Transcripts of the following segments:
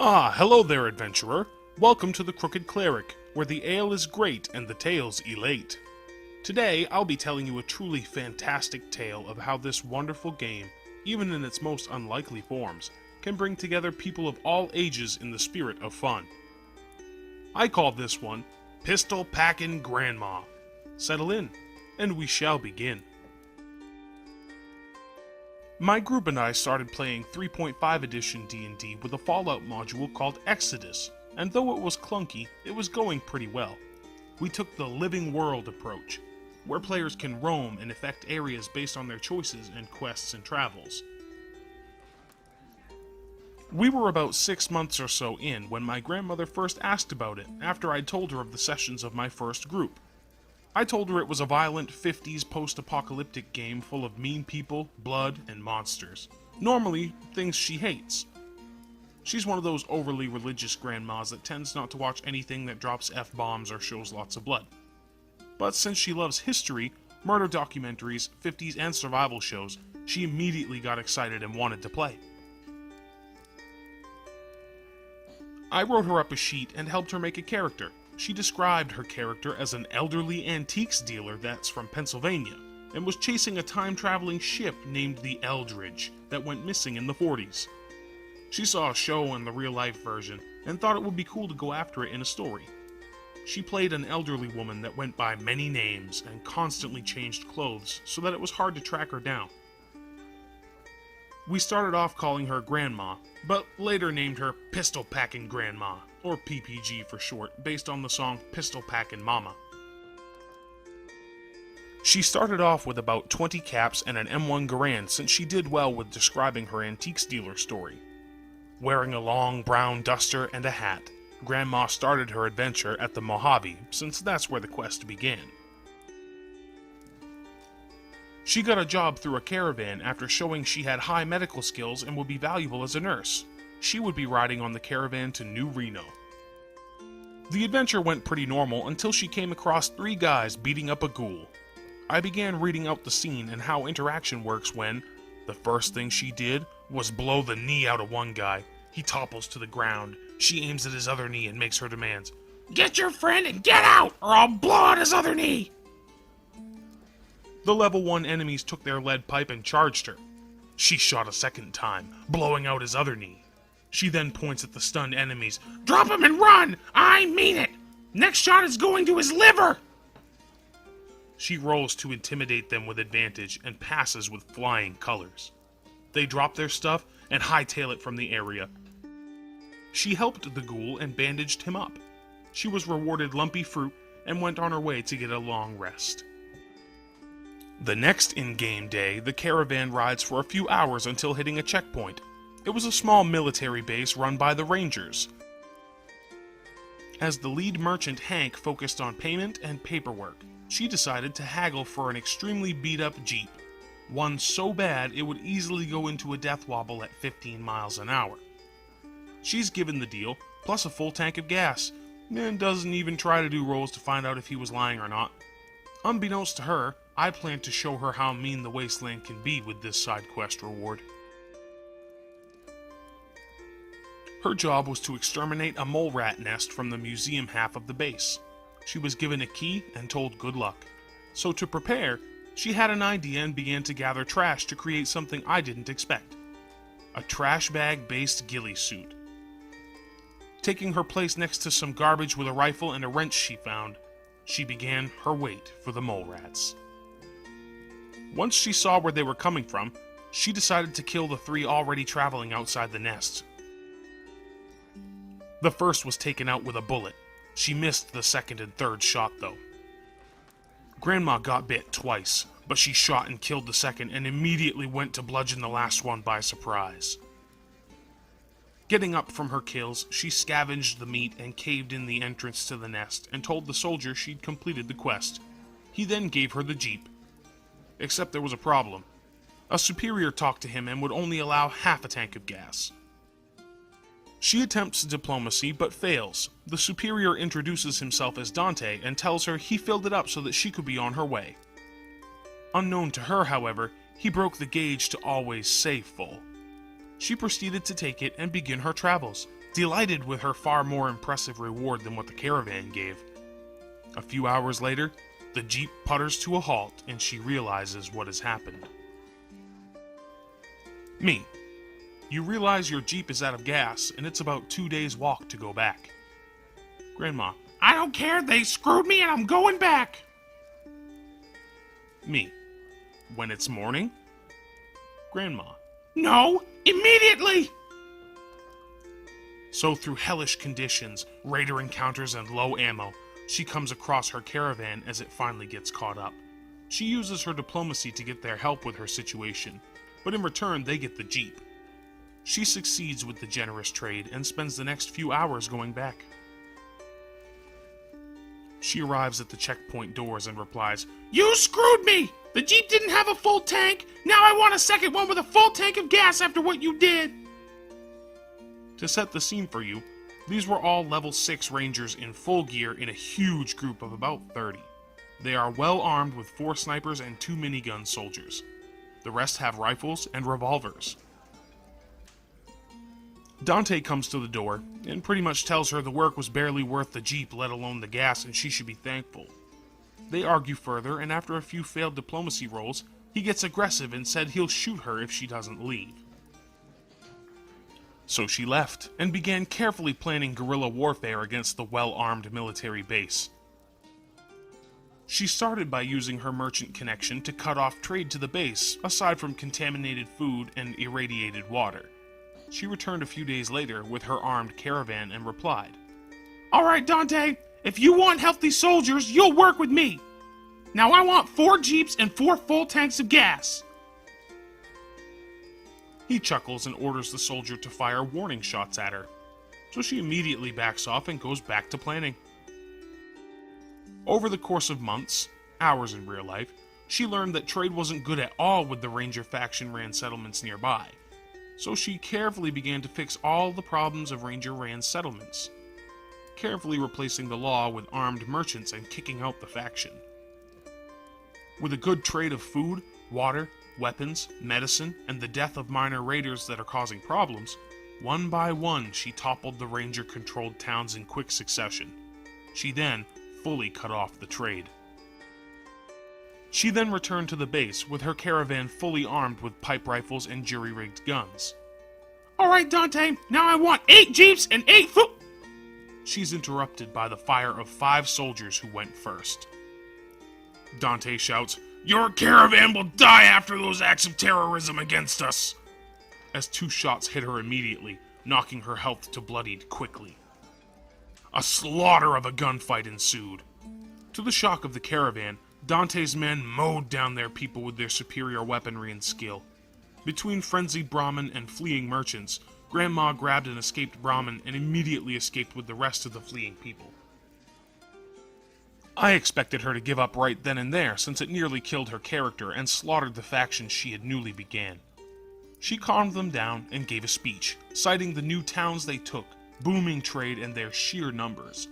Ah, hello there, adventurer. Welcome to the Crooked Cleric, where the ale is great and the tales elate. Today, I'll be telling you a truly fantastic tale of how this wonderful game, even in its most unlikely forms, can bring together people of all ages in the spirit of fun. I call this one Pistol Packin' Grandma. Settle in, and we shall begin. My group and I started playing 3.5 edition D&D with a Fallout module called Exodus, and though it was clunky, it was going pretty well. We took the living world approach, where players can roam and affect areas based on their choices and quests and travels. We were about 6 months or so in when my grandmother first asked about it after I'd told her of the sessions of my first group. I told her it was a violent 50s post-apocalyptic game full of mean people, blood, and monsters. Normally, things she hates. She's one of those overly religious grandmas that tends not to watch anything that drops F-bombs or shows lots of blood. But since she loves history, murder documentaries, 50s and survival shows, she immediately got excited and wanted to play. I wrote her up a sheet and helped her make a character. She described her character as an elderly antiques dealer that's from Pennsylvania, and was chasing a time-traveling ship named the Eldridge that went missing in the 40s. She saw a show in the real-life version, and thought it would be cool to go after it in a story. She played an elderly woman that went by many names, and constantly changed clothes, so that it was hard to track her down. We started off calling her Grandma, but later named her Pistol Packin' Grandma, or PPG for short, based on the song Pistol Packin' Mama. She started off with about 20 caps and an M1 Garand since she did well with describing her antiques dealer story. Wearing a long brown duster and a hat, Grandma started her adventure at the Mojave, since that's where the quest began. She got a job through a caravan after showing she had high medical skills and would be valuable as a nurse. She would be riding on the caravan to New Reno. The adventure went pretty normal until she came across 3 guys beating up a ghoul. I began reading out the scene and how interaction works when the first thing she did was blow the knee out of one guy. He topples to the ground. She aims at his other knee and makes her demands. "Get your friend and get out, or I'll blow out his other knee!" The level 1 enemies took their lead pipe and charged her. She shot a second time, blowing out his other knee. She then points at the stunned enemies. "Drop him and run! I mean it! Next shot is going to his liver!" She rolls to intimidate them with advantage and passes with flying colors. They drop their stuff and hightail it from the area. She helped the ghoul and bandaged him up. She was rewarded lumpy fruit and went on her way to get a long rest. The next in-game day, the caravan rides for a few hours until hitting a checkpoint. It was a small military base run by the Rangers. As the lead merchant Hank focused on payment and paperwork, she decided to haggle for an extremely beat-up Jeep. One so bad it would easily go into a death wobble at 15 miles an hour. She's given the deal, plus a full tank of gas, and doesn't even try to do rolls to find out if he was lying or not. Unbeknownst to her, I plan to show her how mean the wasteland can be with this side quest reward. Her job was to exterminate a mole rat nest from the museum half of the base. She was given a key and told good luck. So to prepare, she had an idea and began to gather trash to create something I didn't expect. A trash bag-based ghillie suit. Taking her place next to some garbage with a rifle and a wrench she found, she began her wait for the mole rats. Once she saw where they were coming from, she decided to kill the 3 already traveling outside the nest. The first was taken out with a bullet. She missed the second and third shot, though. Grandma got bit twice, but she shot and killed the second and immediately went to bludgeon the last one by surprise. Getting up from her kills, she scavenged the meat and caved in the entrance to the nest and told the soldier she'd completed the quest. He then gave her the Jeep. Except there was a problem. A superior talked to him and would only allow half a tank of gas. She attempts diplomacy, but fails. The superior introduces himself as Dante and tells her he filled it up so that she could be on her way. Unknown to her, however, he broke the gauge to always say full. She proceeded to take it and begin her travels, delighted with her far more impressive reward than what the caravan gave. A few hours later, the Jeep putters to a halt and she realizes what has happened. Me. You realize your Jeep is out of gas and it's about 2 days' walk to go back. Grandma. I don't care, they screwed me and I'm going back. Me. When it's morning? Grandma. No, immediately! So through hellish conditions, raider encounters, and low ammo, she comes across her caravan as it finally gets caught up. She uses her diplomacy to get their help with her situation, but in return they get the Jeep. She succeeds with the generous trade and spends the next few hours going back. She arrives at the checkpoint doors and replies, You screwed me! The Jeep didn't have a full tank! Now I want a second one with a full tank of gas after what you did! To set the scene for you, these were all level 6 Rangers in full gear in a huge group of about 30. They are well armed with 4 snipers and 2 minigun soldiers. The rest have rifles and revolvers. Dante comes to the door and pretty much tells her the work was barely worth the Jeep, let alone the gas, and she should be thankful. They argue further, and after a few failed diplomacy rolls, he gets aggressive and said he'll shoot her if she doesn't leave. So she left, and began carefully planning guerrilla warfare against the well-armed military base. She started by using her merchant connection to cut off trade to the base, aside from contaminated food and irradiated water. She returned a few days later with her armed caravan and replied, Alright, Dante, if you want healthy soldiers, you'll work with me. Now I want 4 Jeeps and 4 full tanks of gas. He chuckles and orders the soldier to fire warning shots at her, so she immediately backs off and goes back to planning. Over the course of months, hours in real life, she learned that trade wasn't good at all with the Ranger faction ran settlements nearby, so she carefully began to fix all the problems of Ranger ran settlements, carefully replacing the law with armed merchants and kicking out the faction. With a good trade of food, water, weapons, medicine, and the death of minor raiders that are causing problems, one by one she toppled the Ranger-controlled towns in quick succession. She then fully cut off the trade. She then returned to the base with her caravan fully armed with pipe rifles and jury-rigged guns. Alright, Dante, now I want 8 Jeeps and 8 foot... She's interrupted by the fire of 5 soldiers who went first. Dante shouts, Your caravan will die after those acts of terrorism against us! As 2 shots hit her immediately, knocking her health to bloodied quickly. A slaughter of a gunfight ensued. To the shock of the caravan, Dante's men mowed down their people with their superior weaponry and skill. Between frenzied Brahmin and fleeing merchants, Grandma grabbed an escaped Brahmin and immediately escaped with the rest of the fleeing people. I expected her to give up right then and there, since it nearly killed her character and slaughtered the faction she had newly began. She calmed them down and gave a speech, citing the new towns they took, booming trade, and their sheer numbers.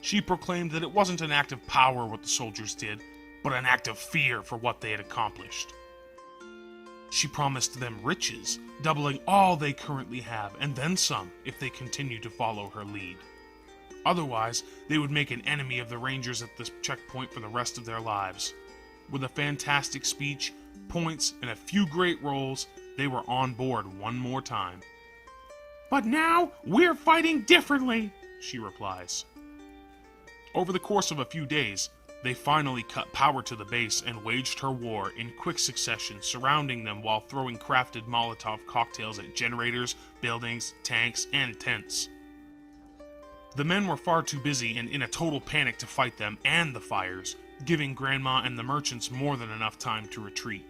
She proclaimed that it wasn't an act of power what the soldiers did, but an act of fear for what they had accomplished. She promised them riches, doubling all they currently have, and then some if they continued to follow her lead. Otherwise, they would make an enemy of the Rangers at this checkpoint for the rest of their lives. With a fantastic speech, points, and a few great rolls, they were on board one more time. But now, we're fighting differently, she replies. Over the course of a few days, they finally cut power to the base and waged her war in quick succession, surrounding them while throwing crafted Molotov cocktails at generators, buildings, tanks, and tents. The men were far too busy and in a total panic to fight them and the fires, giving Grandma and the merchants more than enough time to retreat.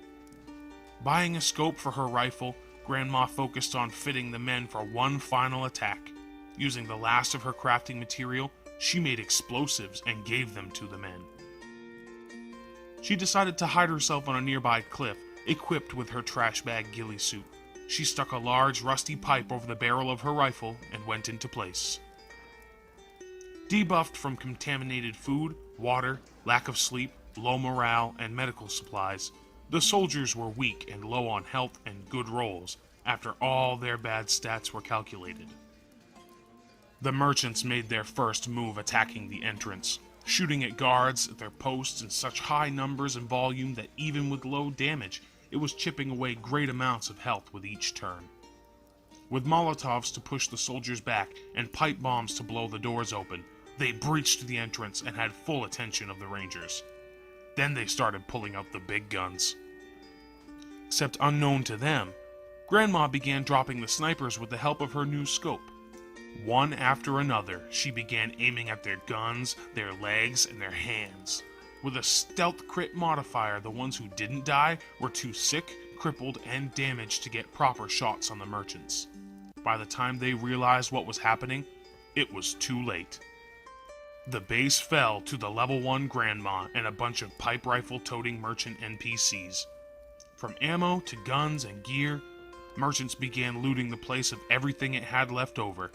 Buying a scope for her rifle, Grandma focused on fitting the men for one final attack. Using the last of her crafting material, she made explosives and gave them to the men. She decided to hide herself on a nearby cliff, equipped with her trash bag ghillie suit. She stuck a large rusty pipe over the barrel of her rifle and went into place. Debuffed from contaminated food, water, lack of sleep, low morale, and medical supplies, the soldiers were weak and low on health and good rolls after all their bad stats were calculated. The merchants made their first move attacking the entrance, shooting at guards at their posts in such high numbers and volume that even with low damage, it was chipping away great amounts of health with each turn. With Molotovs to push the soldiers back and pipe bombs to blow the doors open, they breached the entrance and had full attention of the Rangers. Then they started pulling out the big guns. Except unknown to them, Grandma began dropping the snipers with the help of her new scope. One after another, she began aiming at their guns, their legs, and their hands. With a stealth crit modifier, the ones who didn't die were too sick, crippled, and damaged to get proper shots on the merchants. By the time they realized what was happening, it was too late. The base fell to the level 1 Grandma and a bunch of pipe rifle-toting merchant NPCs. From ammo to guns and gear, merchants began looting the place of everything it had left over.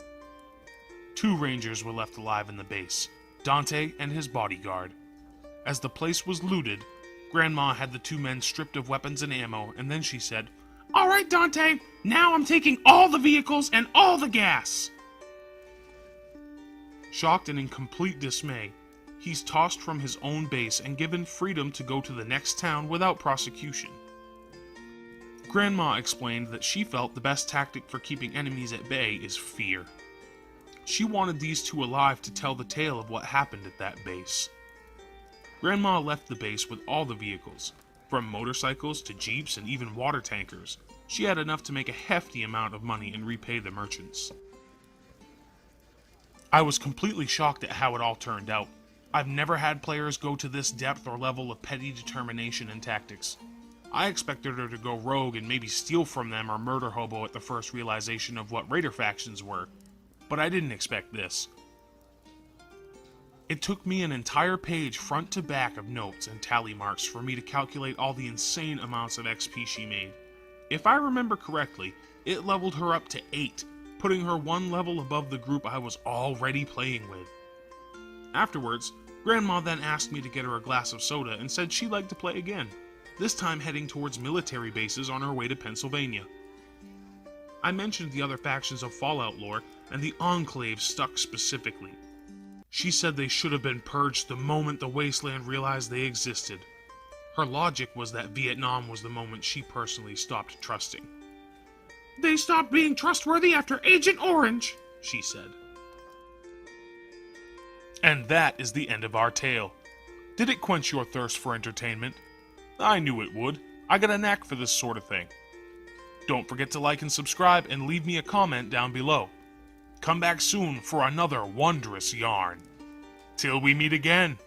2 Rangers were left alive in the base, Dante and his bodyguard. As the place was looted, Grandma had the 2 men stripped of weapons and ammo, and then she said, "All right, Dante, now I'm taking all the vehicles and all the gas." Shocked and in complete dismay, he's tossed from his own base and given freedom to go to the next town without prosecution. Grandma explained that she felt the best tactic for keeping enemies at bay is fear. She wanted these 2 alive to tell the tale of what happened at that base. Grandma left the base with all the vehicles, from motorcycles to jeeps and even water tankers. She had enough to make a hefty amount of money and repay the merchants. I was completely shocked at how it all turned out. I've never had players go to this depth or level of petty determination and tactics. I expected her to go rogue and maybe steal from them or murder hobo at the first realization of what raider factions were, but I didn't expect this. It took me an entire page front to back of notes and tally marks for me to calculate all the insane amounts of XP she made. If I remember correctly, it leveled her up to 8, putting her 1 level above the group I was already playing with. Afterwards, Grandma then asked me to get her a glass of soda and said she'd like to play again, this time heading towards military bases on her way to Pennsylvania. I mentioned the other factions of Fallout lore, and the Enclave stuck specifically. She said they should have been purged the moment the Wasteland realized they existed. Her logic was that Vietnam was the moment she personally stopped trusting. "They stopped being trustworthy after Agent Orange," she said. And that is the end of our tale. Did it quench your thirst for entertainment? I knew it would. I got a knack for this sort of thing. Don't forget to like and subscribe and leave me a comment down below. Come back soon for another wondrous yarn. Till we meet again.